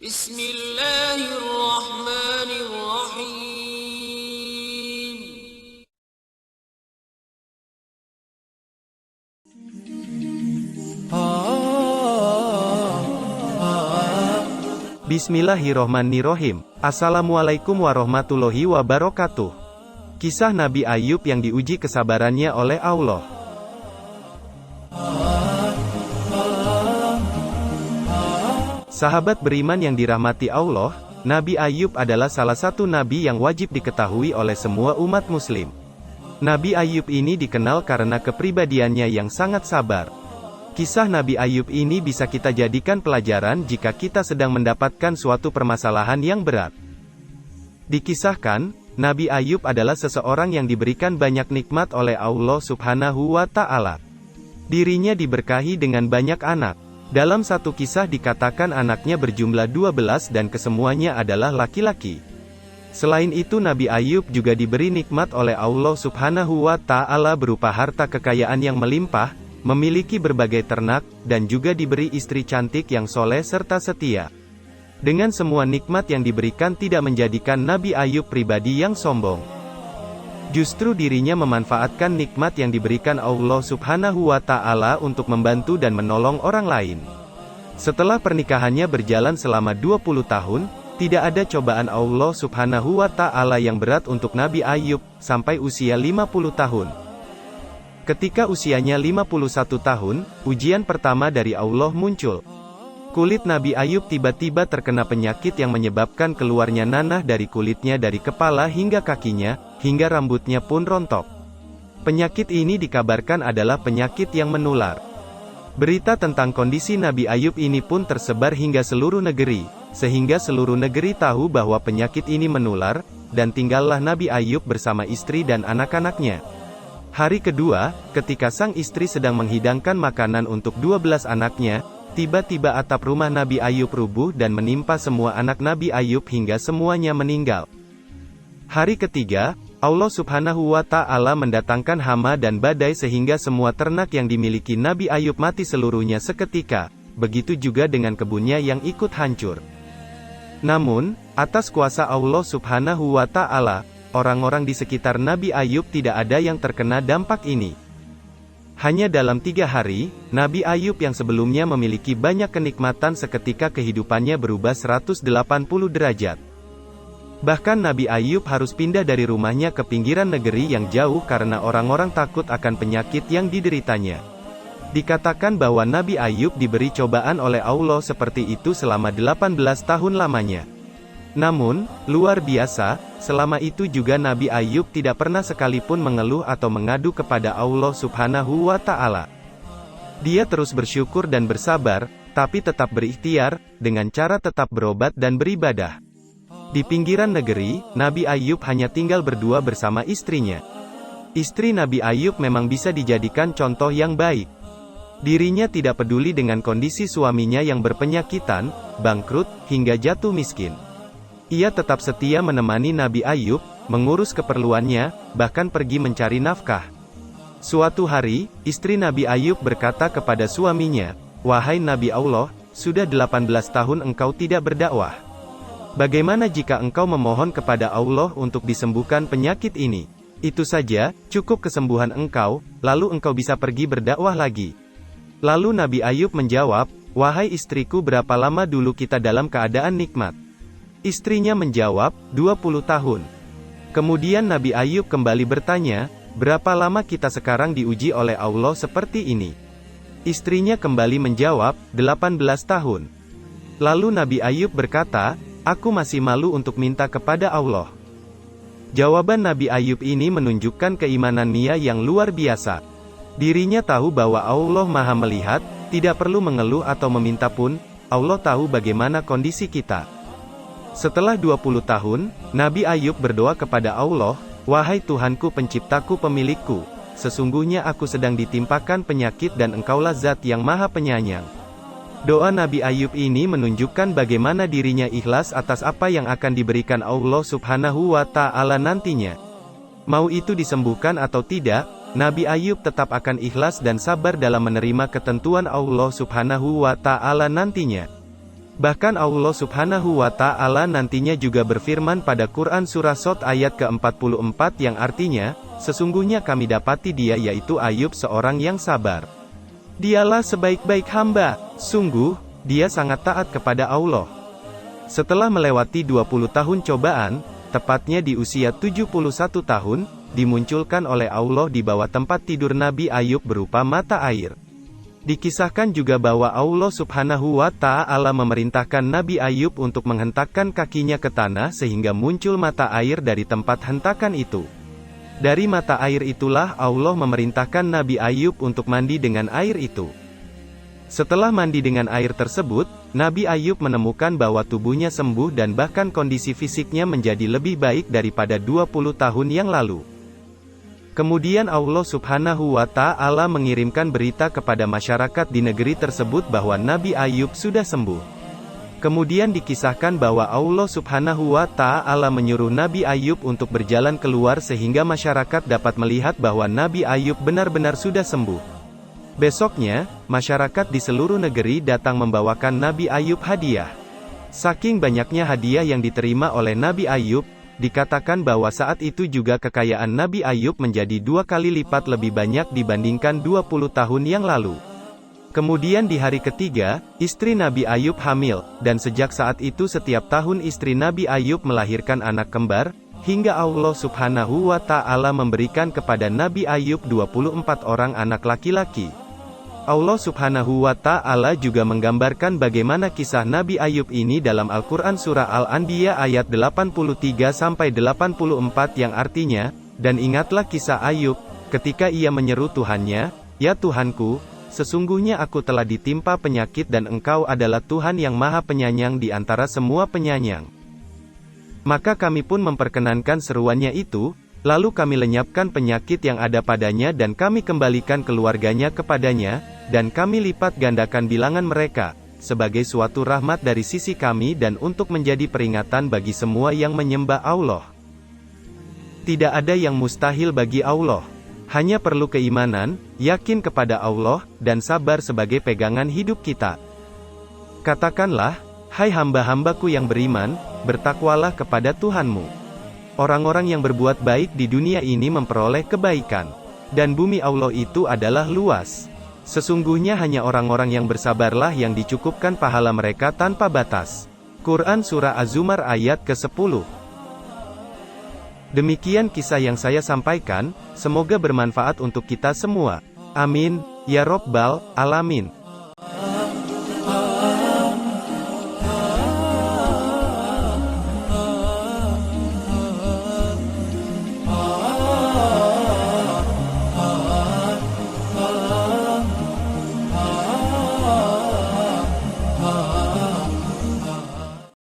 Bismillahirrahmanirrahim. Bismillahirrohmanirrohim. Assalamualaikum warahmatullahi wabarakatuh. Kisah Nabi Ayub yang diuji kesabarannya oleh Allah. Sahabat beriman yang dirahmati Allah, Nabi Ayub adalah salah satu nabi yang wajib diketahui oleh semua umat muslim. Nabi Ayub ini dikenal karena kepribadiannya yang sangat sabar. Kisah Nabi Ayub ini bisa kita jadikan pelajaran jika kita sedang mendapatkan suatu permasalahan yang berat. Dikisahkan, Nabi Ayub adalah seseorang yang diberikan banyak nikmat oleh Allah Subhanahu wa Ta'ala. Dirinya diberkahi dengan banyak anak. Dalam satu kisah dikatakan anaknya berjumlah 12 dan kesemuanya adalah laki-laki. Selain itu Nabi Ayub juga diberi nikmat oleh Allah Subhanahu wa Ta'ala berupa harta kekayaan yang melimpah, memiliki berbagai ternak, dan juga diberi istri cantik yang soleh serta setia. Dengan semua nikmat yang diberikan tidak menjadikan Nabi Ayub pribadi yang sombong. Justru dirinya memanfaatkan nikmat yang diberikan Allah Subhanahu wa Ta'ala untuk membantu dan menolong orang lain. Setelah pernikahannya berjalan selama 20 tahun, tidak ada cobaan Allah Subhanahu wa Ta'ala yang berat untuk Nabi Ayub, sampai usia 50 tahun. Ketika usianya 51 tahun, ujian pertama dari Allah muncul. Kulit Nabi Ayub tiba-tiba terkena penyakit yang menyebabkan keluarnya nanah dari kulitnya dari kepala hingga kakinya, hingga rambutnya pun rontok. Penyakit ini dikabarkan adalah penyakit yang menular. Berita tentang kondisi Nabi Ayub ini pun tersebar hingga seluruh negeri, sehingga seluruh negeri tahu bahwa penyakit ini menular, dan tinggallah Nabi Ayub bersama istri dan anak-anaknya. Hari kedua, ketika sang istri sedang menghidangkan makanan untuk 12 anaknya, tiba-tiba atap rumah Nabi Ayub rubuh dan menimpa semua anak Nabi Ayub hingga semuanya meninggal. Hari ketiga, Allah Subhanahu wa Ta'ala mendatangkan hama dan badai sehingga semua ternak yang dimiliki Nabi Ayub mati seluruhnya seketika, begitu juga dengan kebunnya yang ikut hancur. Namun, atas kuasa Allah Subhanahu wa Ta'ala, orang-orang di sekitar Nabi Ayub tidak ada yang terkena dampak ini. Hanya dalam 3 hari, Nabi Ayub yang sebelumnya memiliki banyak kenikmatan seketika kehidupannya berubah 180 derajat. Bahkan Nabi Ayub harus pindah dari rumahnya ke pinggiran negeri yang jauh karena orang-orang takut akan penyakit yang dideritanya. Dikatakan bahwa Nabi Ayub diberi cobaan oleh Allah seperti itu selama 18 tahun lamanya. Namun, luar biasa, selama itu juga Nabi Ayub tidak pernah sekalipun mengeluh atau mengadu kepada Allah Subhanahu wa Ta'ala. Dia terus bersyukur dan bersabar, tapi tetap berikhtiar, dengan cara tetap berobat dan beribadah. Di pinggiran negeri, Nabi Ayub hanya tinggal berdua bersama istrinya. Istri Nabi Ayub memang bisa dijadikan contoh yang baik. Dirinya tidak peduli dengan kondisi suaminya yang berpenyakitan, bangkrut, hingga jatuh miskin. Ia tetap setia menemani Nabi Ayub, mengurus keperluannya, bahkan pergi mencari nafkah. Suatu hari, istri Nabi Ayub berkata kepada suaminya, "Wahai Nabi Allah, sudah 18 tahun engkau tidak berdakwah. Bagaimana jika engkau memohon kepada Allah untuk disembuhkan penyakit ini? Itu saja, cukup kesembuhan engkau, lalu engkau bisa pergi berdakwah lagi." Lalu Nabi Ayub menjawab, "Wahai istriku, berapa lama dulu kita dalam keadaan nikmat?" Istrinya menjawab, 20 tahun. Kemudian Nabi Ayub kembali bertanya, "Berapa lama kita sekarang diuji oleh Allah seperti ini?" Istrinya kembali menjawab, 18 tahun. Lalu Nabi Ayub berkata, "Aku masih malu untuk minta kepada Allah." Jawaban Nabi Ayub ini menunjukkan keimanannya yang luar biasa. Dirinya tahu bahwa Allah Maha melihat, tidak perlu mengeluh atau meminta pun, Allah tahu bagaimana kondisi kita. Setelah 20 tahun, Nabi Ayub berdoa kepada Allah, "Wahai Tuhanku penciptaku pemilikku, sesungguhnya aku sedang ditimpakan penyakit dan Engkaulah Zat yang Maha Penyayang." Doa Nabi Ayub ini menunjukkan bagaimana dirinya ikhlas atas apa yang akan diberikan Allah Subhanahu wa Ta'ala nantinya. Mau itu disembuhkan atau tidak, Nabi Ayub tetap akan ikhlas dan sabar dalam menerima ketentuan Allah Subhanahu wa Ta'ala nantinya. Bahkan Allah Subhanahu wa Ta'ala nantinya juga berfirman pada Quran Surah Shad ayat ke-44 yang artinya, sesungguhnya kami dapati dia yaitu Ayub seorang yang sabar. Dialah sebaik-baik hamba, sungguh, dia sangat taat kepada Allah. Setelah melewati 20 tahun cobaan, tepatnya di usia 71 tahun, dimunculkan oleh Allah di bawah tempat tidur Nabi Ayub berupa mata air. Dikisahkan juga bahwa Allah Subhanahu wa Ta'ala memerintahkan Nabi Ayub untuk menghentakkan kakinya ke tanah sehingga muncul mata air dari tempat hentakan itu. Dari mata air itulah Allah memerintahkan Nabi Ayub untuk mandi dengan air itu. Setelah mandi dengan air tersebut, Nabi Ayub menemukan bahwa tubuhnya sembuh dan bahkan kondisi fisiknya menjadi lebih baik daripada 20 tahun yang lalu. Kemudian Allah Subhanahu wa Ta'ala mengirimkan berita kepada masyarakat di negeri tersebut bahwa Nabi Ayub sudah sembuh. Kemudian dikisahkan bahwa Allah Subhanahu wa Ta'ala menyuruh Nabi Ayub untuk berjalan keluar sehingga masyarakat dapat melihat bahwa Nabi Ayub benar-benar sudah sembuh. Besoknya, masyarakat di seluruh negeri datang membawakan Nabi Ayub hadiah. Saking banyaknya hadiah yang diterima oleh Nabi Ayub, dikatakan bahwa saat itu juga kekayaan Nabi Ayub menjadi 2 kali lipat lebih banyak dibandingkan 20 tahun yang lalu. Kemudian di hari ketiga, istri Nabi Ayub hamil, dan sejak saat itu setiap tahun istri Nabi Ayub melahirkan anak kembar, hingga Allah Subhanahu wa Ta'ala memberikan kepada Nabi Ayub 24 orang anak laki-laki. Allah Subhanahu wa Ta'ala juga menggambarkan bagaimana kisah Nabi Ayub ini dalam Al-Quran Surah Al-Anbiya ayat 83-84 yang artinya, dan ingatlah kisah Ayub, ketika ia menyeru Tuhannya, ya Tuhanku, sesungguhnya aku telah ditimpa penyakit dan Engkau adalah Tuhan yang Maha Penyayang di antara semua penyayang. Maka kami pun memperkenankan seruannya itu, lalu kami lenyapkan penyakit yang ada padanya dan kami kembalikan keluarganya kepadanya, dan kami lipat gandakan bilangan mereka, sebagai suatu rahmat dari sisi kami dan untuk menjadi peringatan bagi semua yang menyembah Allah. Tidak ada yang mustahil bagi Allah. Hanya perlu keimanan, yakin kepada Allah, dan sabar sebagai pegangan hidup kita. Katakanlah, hai hamba-hambaku yang beriman, bertakwalah kepada Tuhanmu. Orang-orang yang berbuat baik di dunia ini memperoleh kebaikan. Dan bumi Allah itu adalah luas. Sesungguhnya hanya orang-orang yang bersabarlah yang dicukupkan pahala mereka tanpa batas. Quran Surah Az-Zumar ayat ke-10. Demikian kisah yang saya sampaikan, semoga bermanfaat untuk kita semua. Amin, ya Rabbal Alamin.